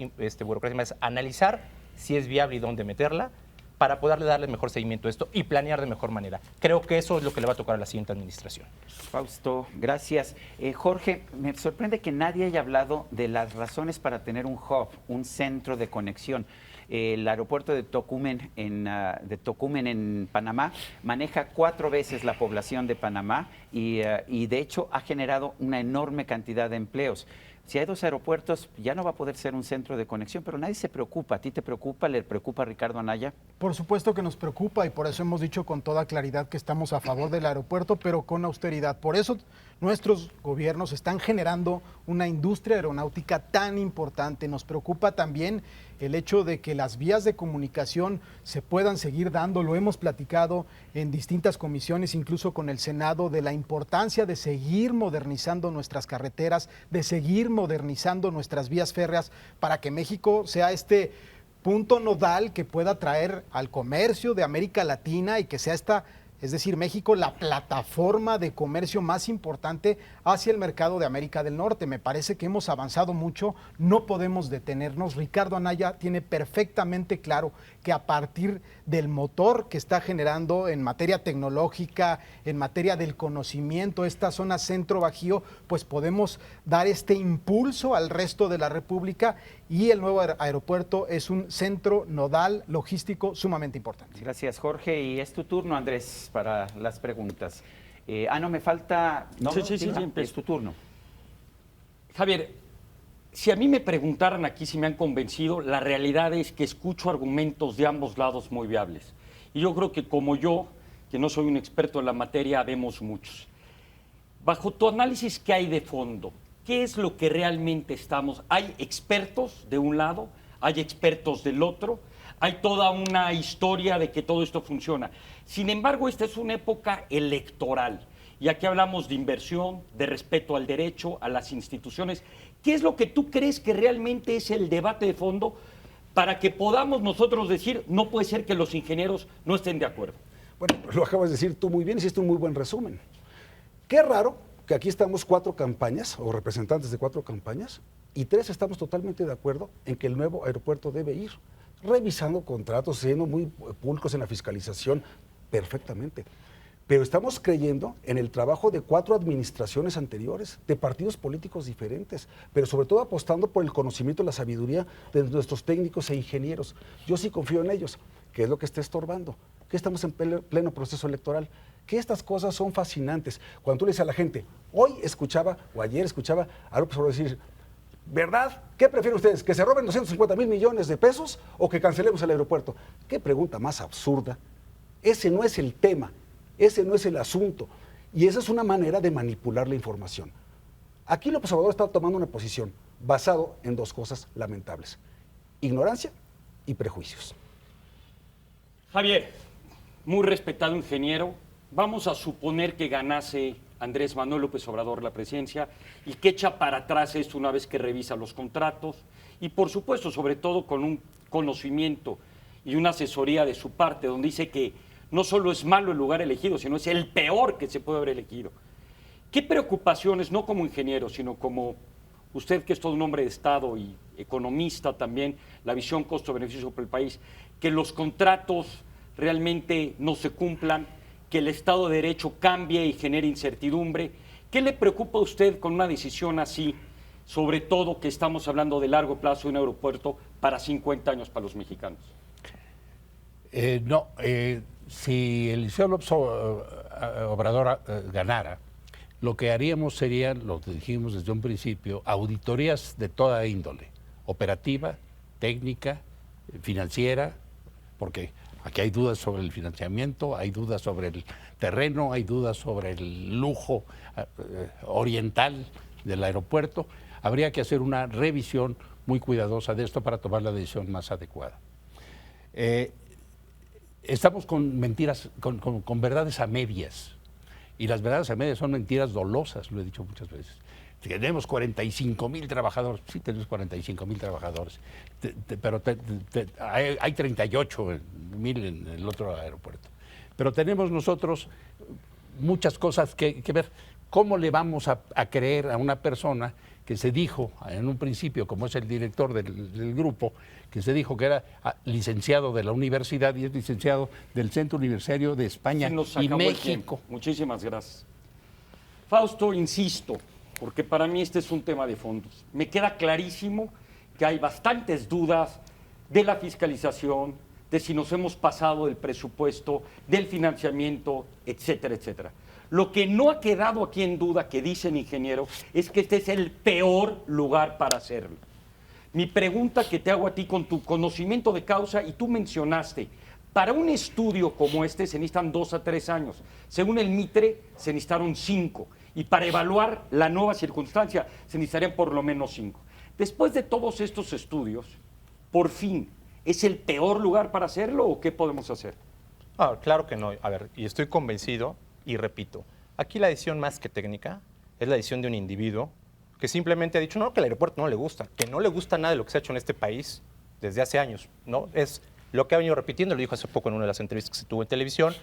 burocracia, es analizar si es viable y dónde meterla para poderle darle mejor seguimiento a esto y planear de mejor manera. Creo que eso es lo que le va a tocar a la siguiente administración. Fausto, gracias. Jorge, me sorprende que nadie haya hablado de las razones para tener un hub, un centro de conexión. El aeropuerto de Tocumen en Panamá maneja 4 veces la población de Panamá y de hecho ha generado una enorme cantidad de empleos. Si hay 2 aeropuertos, ya no va a poder ser un centro de conexión, pero nadie se preocupa. ¿A ti te preocupa? ¿Le preocupa a Ricardo Anaya? Por supuesto que nos preocupa y por eso hemos dicho con toda claridad que estamos a favor del aeropuerto, pero con austeridad. Por eso nuestros gobiernos están generando una industria aeronáutica tan importante. Nos preocupa también el hecho de que las vías de comunicación se puedan seguir dando. Lo hemos platicado en distintas comisiones, incluso con el Senado, de la importancia de seguir modernizando nuestras carreteras, de seguir modernizando nuestras vías férreas para que México sea este punto nodal que pueda atraer al comercio de América Latina y que sea es decir, México, la plataforma de comercio más importante hacia el mercado de América del Norte. Me parece que hemos avanzado mucho, no podemos detenernos. Ricardo Anaya tiene perfectamente claro que a partir del motor que está generando en materia tecnológica, en materia del conocimiento, esta zona centro-bajío, pues podemos dar este impulso al resto de la República, y el nuevo aeropuerto es un centro nodal logístico sumamente importante. Gracias, Jorge. Y es tu turno, Andrés, para las preguntas. No, me falta... No, Sí, es tu turno. Javier, si a mí me preguntaran aquí si me han convencido, la realidad es que escucho argumentos de ambos lados muy viables. Y yo creo que como yo, que no soy un experto en la materia, vemos muchos. Bajo tu análisis, ¿qué hay de fondo? ¿Qué es lo que realmente estamos? ¿Hay expertos de un lado? ¿Hay expertos del otro? Hay toda una historia de que todo esto funciona. Sin embargo, esta es una época electoral. Y aquí hablamos de inversión, de respeto al derecho, a las instituciones. ¿Qué es lo que tú crees que realmente es el debate de fondo para que podamos nosotros decir, no puede ser que los ingenieros no estén de acuerdo? Bueno, lo acabas de decir tú muy bien, hiciste un muy buen resumen. Qué raro que aquí estamos 4 campañas, o representantes de 4 campañas, y 3 estamos totalmente de acuerdo en que el nuevo aeropuerto debe ir, revisando contratos, siendo muy públicos en la fiscalización, perfectamente. Pero estamos creyendo en el trabajo de 4 administraciones anteriores, de partidos políticos diferentes, pero sobre todo apostando por el conocimiento y la sabiduría de nuestros técnicos e ingenieros. Yo sí confío en ellos. ¿Qué es lo que está estorbando? Que estamos en pleno proceso electoral. Que estas cosas son fascinantes. Cuando tú le dices a la gente, hoy escuchaba, o ayer escuchaba a López Obrador decir, ¿verdad? ¿Qué prefieren ustedes? ¿Que se roben 250,000 millones de pesos o que cancelemos el aeropuerto? ¿Qué pregunta más absurda? Ese no es el tema, ese no es el asunto. Y esa es una manera de manipular la información. Aquí López Obrador está tomando una posición basado en 2 cosas lamentables: ignorancia y prejuicios. Javier, muy respetado ingeniero, vamos a suponer que ganase Andrés Manuel López Obrador la presidencia y que echa para atrás esto una vez que revisa los contratos y, por supuesto, sobre todo con un conocimiento y una asesoría de su parte, donde dice que no solo es malo el lugar elegido, sino es el peor que se puede haber elegido. ¿Qué preocupaciones, no como ingeniero, sino como usted, que es todo un hombre de Estado y economista también, la visión costo-beneficio para el país, que los contratos realmente no se cumplan, que el Estado de Derecho cambie y genere incertidumbre? ¿Qué le preocupa a usted con una decisión así, sobre todo que estamos hablando de largo plazo de un aeropuerto para 50 años para los mexicanos? Si el liceo López Obrador ganara, lo que haríamos serían, lo que dijimos desde un principio, auditorías de toda índole, operativa, técnica, financiera, porque aquí hay dudas sobre el financiamiento, hay dudas sobre el terreno, hay dudas sobre el lujo oriental del aeropuerto. Habría que hacer una revisión muy cuidadosa de esto para tomar la decisión más adecuada. Estamos con mentiras, con verdades a medias. Y las verdades a medias son mentiras dolosas, lo he dicho muchas veces. Tenemos 45,000 trabajadores. Sí, tenemos 45,000 trabajadores. Pero hay 38,000 en el otro aeropuerto. Pero tenemos nosotros muchas cosas que ver. ¿Cómo le vamos a creer a una persona que se dijo en un principio, como es el director del grupo, que se dijo que era licenciado de la universidad y es licenciado del Centro Universitario de España y México? Muchísimas gracias. Fausto, insisto, porque para mí este es un tema de fondos. Me queda clarísimo que hay bastantes dudas de la fiscalización, de si nos hemos pasado del presupuesto, del financiamiento, etcétera, etcétera. Lo que no ha quedado aquí en duda, que dicen ingeniero, es que este es el peor lugar para hacerlo. Mi pregunta que te hago a ti con tu conocimiento de causa, y tú mencionaste, para un estudio como este se necesitan 2 a 3 años. Según el Mitre, se necesitaron 5. Y para evaluar la nueva circunstancia, se necesitarían por lo menos 5. Después de todos estos estudios, por fin, ¿es el peor lugar para hacerlo o qué podemos hacer? Claro que no. A ver, y estoy convencido, y repito, aquí la decisión más que técnica es la decisión de un individuo que simplemente ha dicho, no, que el aeropuerto no le gusta, que no le gusta nada de lo que se ha hecho en este país desde hace años, ¿no? Es lo que ha venido repitiendo, lo dijo hace poco en una de las entrevistas que se tuvo en televisión,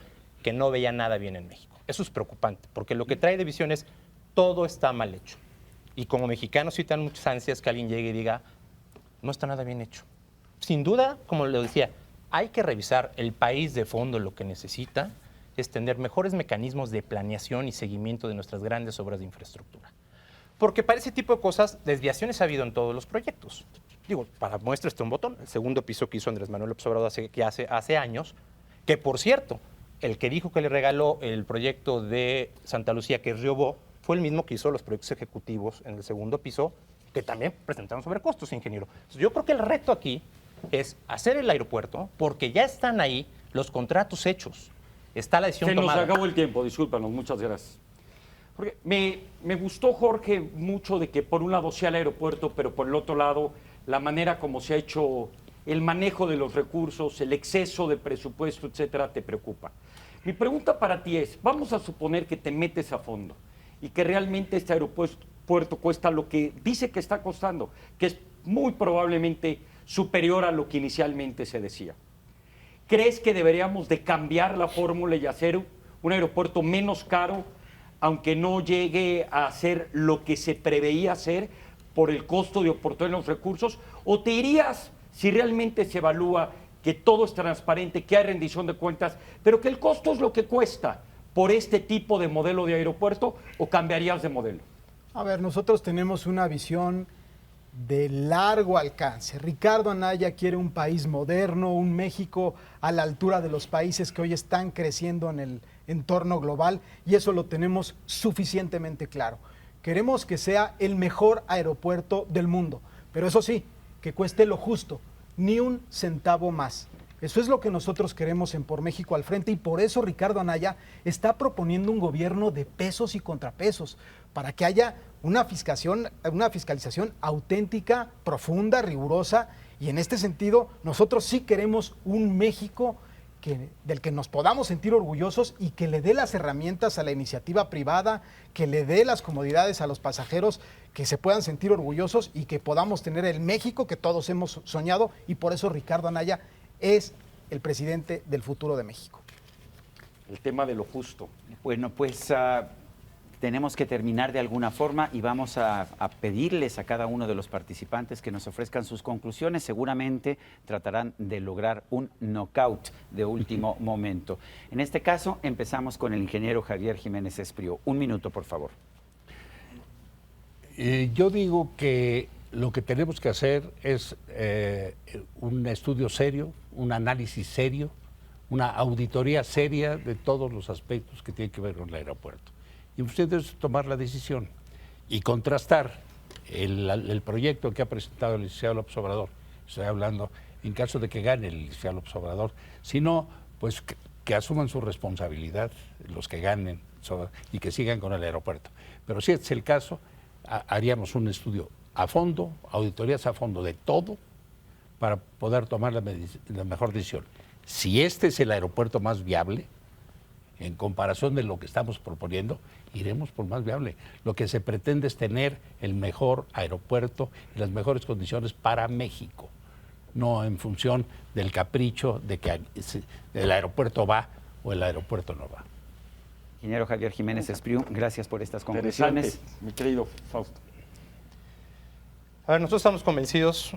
que no veía nada bien en México. Eso es preocupante, porque lo que trae de visión es, todo está mal hecho. Y como mexicanos sí dan muchas ansias que alguien llegue y diga, no está nada bien hecho. Sin duda, como le decía, hay que revisar el país de fondo. Lo que necesita es tener mejores mecanismos de planeación y seguimiento de nuestras grandes obras de infraestructura. Porque para ese tipo de cosas, desviaciones ha habido en todos los proyectos. Digo, para muestra un botón, el segundo piso que hizo Andrés Manuel López Obrador hace años, que por cierto, el que dijo que le regaló el proyecto de Santa Lucía, que es Riobó, fue el mismo que hizo los proyectos ejecutivos en el segundo piso, que también presentaron sobrecostos, ingeniero. Entonces, yo creo que el reto aquí es hacer el aeropuerto, porque ya están ahí los contratos hechos. Está la decisión tomada. Se nos acabó el tiempo, discúlpanos, muchas gracias. Porque me gustó, Jorge, mucho de que por un lado sea el aeropuerto, pero por el otro lado la manera como se ha hecho el manejo de los recursos, el exceso de presupuesto, etcétera, te preocupa. Mi pregunta para ti es, vamos a suponer que te metes a fondo y que realmente este aeropuerto cuesta lo que dice que está costando, que es muy probablemente superior a lo que inicialmente se decía. ¿Crees que deberíamos de cambiar la fórmula y hacer un aeropuerto menos caro, aunque no llegue a ser lo que se preveía hacer por el costo de oportunidad en los recursos? ¿O te irías si realmente se evalúa que todo es transparente, que hay rendición de cuentas, pero que el costo es lo que cuesta por este tipo de modelo de aeropuerto, o cambiarías de modelo? A ver, nosotros tenemos una visión de largo alcance. Ricardo Anaya quiere un país moderno, un México a la altura de los países que hoy están creciendo en el entorno global, y eso lo tenemos suficientemente claro. Queremos que sea el mejor aeropuerto del mundo, pero eso sí, que cueste lo justo, ni un centavo más. Eso es lo que nosotros queremos en Por México al Frente, y por eso Ricardo Anaya está proponiendo un gobierno de pesos y contrapesos, para que haya una fiscalización auténtica, profunda, rigurosa, y en este sentido nosotros sí queremos un México del que nos podamos sentir orgullosos y que le dé las herramientas a la iniciativa privada, que le dé las comodidades a los pasajeros, que se puedan sentir orgullosos y que podamos tener el México que todos hemos soñado, y por eso Ricardo Anaya es el presidente del futuro de México. El tema de lo justo. Bueno, pues tenemos que terminar de alguna forma y vamos a pedirles a cada uno de los participantes que nos ofrezcan sus conclusiones. Seguramente tratarán de lograr un knockout de último momento. En este caso, empezamos con el ingeniero Javier Jiménez Espriu. 1 minuto, por favor. Yo digo que lo que tenemos que hacer es un estudio serio, un análisis serio, una auditoría seria de todos los aspectos que tienen que ver con el aeropuerto. Y ustedes tomar la decisión y contrastar el proyecto que ha presentado el licenciado López Obrador. Estoy hablando en caso de que gane el licenciado López Obrador. Si no, pues que asuman su responsabilidad los que ganen y que sigan con el aeropuerto. Pero si este es el caso, haríamos un estudio a fondo, auditorías a fondo de todo, para poder tomar la mejor decisión. Si este es el aeropuerto más viable, en comparación de lo que estamos proponiendo, iremos por más viable. Lo que se pretende es tener el mejor aeropuerto y las mejores condiciones para México, no en función del capricho de que el aeropuerto va o el aeropuerto no va. Ingeniero Javier Jiménez Espriu, gracias por estas conclusiones. Mi querido Fausto. A ver, nosotros estamos convencidos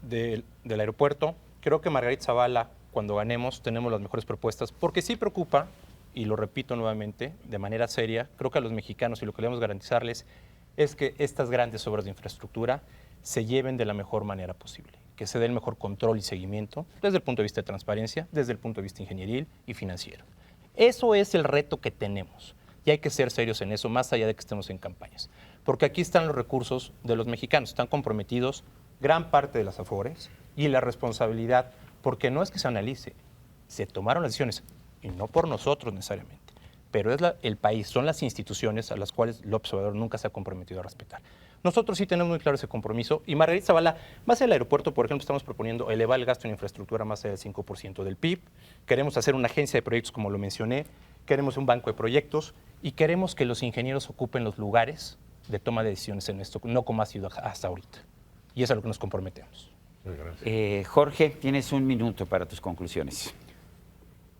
del aeropuerto. Creo que Margarita Zavala, cuando ganemos, tenemos las mejores propuestas, porque sí preocupa, y lo repito nuevamente, de manera seria, creo que a los mexicanos, y lo que debemos garantizarles, es que estas grandes obras de infraestructura se lleven de la mejor manera posible, que se dé el mejor control y seguimiento desde el punto de vista de transparencia, desde el punto de vista ingenieril y financiero. Eso es el reto que tenemos, y hay que ser serios en eso, más allá de que estemos en campañas, porque aquí están los recursos de los mexicanos, están comprometidos gran parte de las AFORES y la responsabilidad, porque no es que se analice, se tomaron las decisiones, y no por nosotros necesariamente, pero es el país, son las instituciones a las cuales López Obrador nunca se ha comprometido a respetar. Nosotros sí tenemos muy claro ese compromiso, y Margarita Zavala, más allá del aeropuerto, por ejemplo, estamos proponiendo elevar el gasto en infraestructura más allá del 5% del PIB, queremos hacer una agencia de proyectos, como lo mencioné, queremos un banco de proyectos, y queremos que los ingenieros ocupen los lugares de toma de decisiones en esto, no como ha sido hasta ahorita. Y eso es a lo que nos comprometemos. Jorge, tienes 1 minuto para tus conclusiones.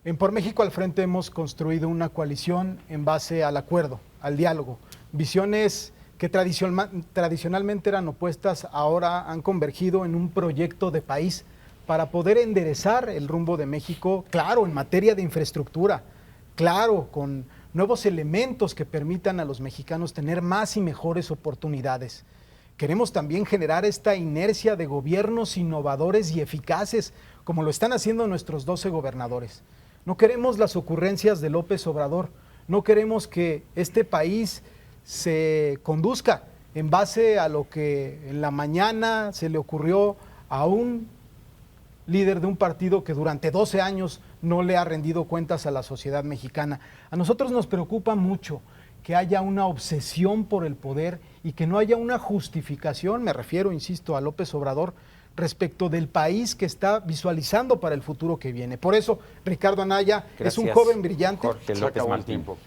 En Por México al Frente hemos construido una coalición en base al acuerdo, al diálogo. Visiones que tradicionalmente eran opuestas, ahora han convergido en un proyecto de país para poder enderezar el rumbo de México, claro, en materia de infraestructura, claro, con nuevos elementos que permitan a los mexicanos tener más y mejores oportunidades. Queremos también generar esta inercia de gobiernos innovadores y eficaces, como lo están haciendo nuestros 12 gobernadores. No queremos las ocurrencias de López Obrador, no queremos que este país se conduzca en base a lo que en la mañana se le ocurrió a un líder de un partido que durante 12 años no le ha rendido cuentas a la sociedad mexicana. A nosotros nos preocupa mucho que haya una obsesión por el poder y que no haya una justificación, me refiero, insisto, a López Obrador, respecto del país que está visualizando para el futuro que viene. Por eso, Ricardo Anaya es un joven brillante. Jorge Se López acabó el Martín. tiempo.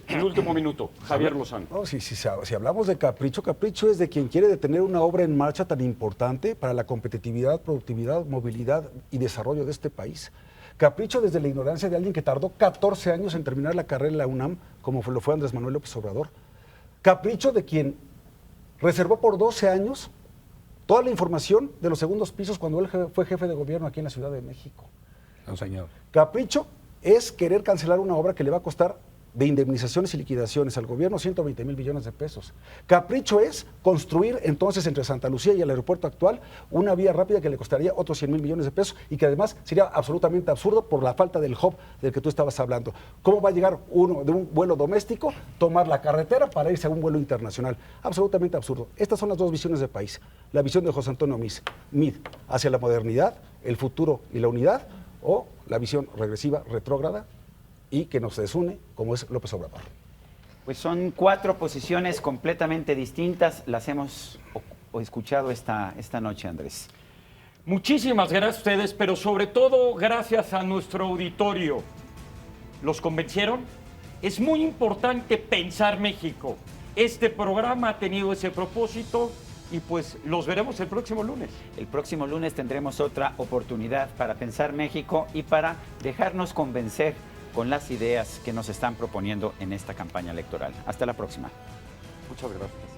El último minuto, Javier Lozano. No, si hablamos de capricho, capricho es de quien quiere detener una obra en marcha tan importante para la competitividad, productividad, movilidad y desarrollo de este país. Capricho desde la ignorancia de alguien que tardó 14 años en terminar la carrera en la UNAM, como lo fue Andrés Manuel López Obrador. Capricho de quien reservó por 12 años toda la información de los segundos pisos cuando él fue jefe de gobierno aquí en la Ciudad de México. No, señor. Capricho es querer cancelar una obra que le va a costar de indemnizaciones y liquidaciones al gobierno 120,000 millones de pesos. Capricho es construir entonces entre Santa Lucía y el aeropuerto actual una vía rápida que le costaría otros 100,000 millones de pesos y que además sería absolutamente absurdo por la falta del hub del que tú estabas hablando. ¿Cómo va a llegar uno de un vuelo doméstico, tomar la carretera para irse a un vuelo internacional? Absolutamente absurdo. Estas son las dos visiones de país. La visión de José Antonio Meade hacia la modernidad, el futuro y la unidad, o la visión regresiva, retrógrada, y que nos desune, como es López Obrador. Pues son 4 posiciones completamente distintas, las hemos escuchado esta noche, Andrés. Muchísimas gracias a ustedes, pero sobre todo gracias a nuestro auditorio. ¿Los convencieron? Es muy importante pensar México. Este programa ha tenido ese propósito y pues los veremos el próximo lunes. El próximo lunes tendremos otra oportunidad para pensar México y para dejarnos convencer con las ideas que nos están proponiendo en esta campaña electoral. Hasta la próxima. Muchas gracias.